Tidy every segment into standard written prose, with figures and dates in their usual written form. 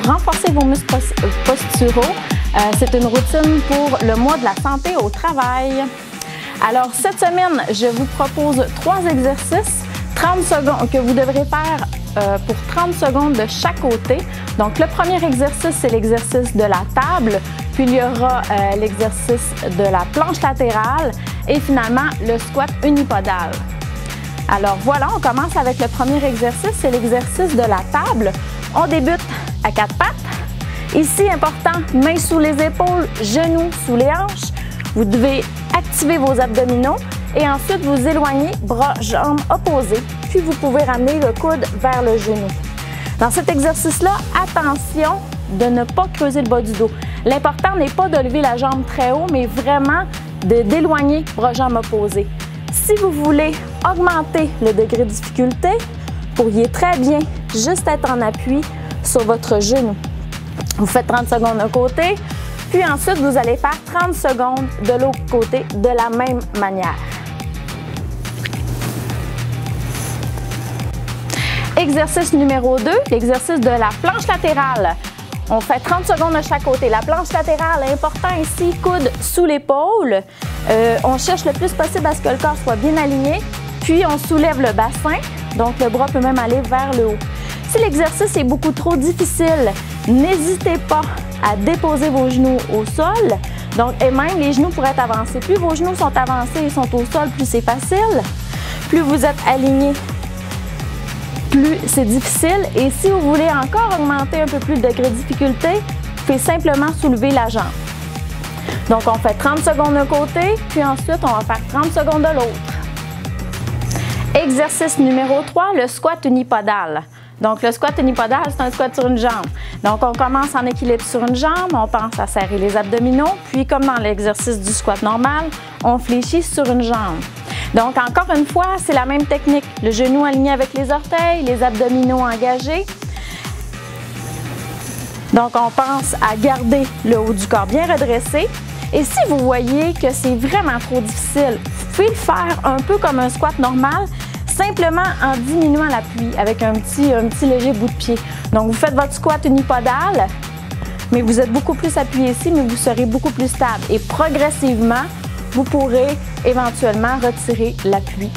pour renforcer vos muscles posturaux. C'est une routine pour le mois de la santé au travail. Alors, cette semaine, je vous propose 3 exercices 30 secondes que vous devrez faire pour 30 secondes de chaque côté. Donc, le premier exercice, c'est l'exercice de la table. Puis, il y aura l'exercice de la planche latérale et finalement, le squat unipodal. Alors voilà, on commence avec le premier exercice, c'est l'exercice de la table. On débute à 4 pattes. Ici, important, mains sous les épaules, genoux sous les hanches. Vous devez activer vos abdominaux et ensuite vous éloigner, bras, jambes opposés. Puis vous pouvez ramener le coude vers le genou. Dans cet exercice-là, attention de ne pas creuser le bas du dos. L'important n'est pas de lever la jambe très haut, mais vraiment d'éloigner, bras, jambes opposés. Si vous voulez augmenter le degré de difficulté, vous pourriez très bien juste être en appui sur votre genou. Vous faites 30 secondes d'un côté, puis ensuite vous allez faire 30 secondes de l'autre côté de la même manière. Exercice numéro 2, l'exercice de la planche latérale. On fait 30 secondes de chaque côté. La planche latérale, important ici, coude sous l'épaule. On cherche le plus possible à ce que le corps soit bien aligné. Puis, on soulève le bassin. Donc, le bras peut même aller vers le haut. Si l'exercice est beaucoup trop difficile, n'hésitez pas à déposer vos genoux au sol. Donc, et même les genoux pourraient être avancés. Plus vos genoux sont avancés et sont au sol, plus c'est facile. Plus vous êtes aligné, plus c'est difficile. Et si vous voulez encore augmenter un peu plus le degré de difficulté, vous pouvez simplement soulever la jambe. Donc, on fait 30 secondes d'un côté, puis ensuite, on va faire 30 secondes de l'autre. Exercice numéro 3, le squat unipodal. Donc, le squat unipodal, c'est un squat sur une jambe. Donc, on commence en équilibre sur une jambe, on pense à serrer les abdominaux, puis comme dans l'exercice du squat normal, on fléchit sur une jambe. Donc, encore une fois, c'est la même technique. Le genou aligné avec les orteils, les abdominaux engagés. Donc, on pense à garder le haut du corps bien redressé. Et si vous voyez que c'est vraiment trop difficile, vous pouvez le faire un peu comme un squat normal, simplement en diminuant l'appui avec un petit léger bout de pied. Donc, vous faites votre squat unipodal, mais vous êtes beaucoup plus appuyé ici, mais vous serez beaucoup plus stable. Et progressivement, vous pourrez éventuellement retirer l'appui.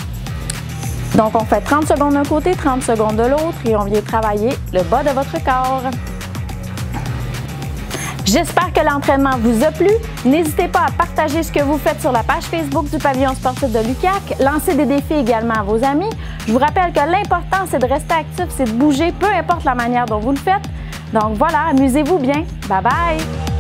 Donc, on fait 30 secondes d'un côté, 30 secondes de l'autre et on vient travailler le bas de votre corps. J'espère que l'entraînement vous a plu. N'hésitez pas à partager ce que vous faites sur la page Facebook du Pavillon sportif de l'UQAC. Lancez des défis également à vos amis. Je vous rappelle que l'important, c'est de rester actif, c'est de bouger, peu importe la manière dont vous le faites. Donc voilà, amusez-vous bien. Bye bye!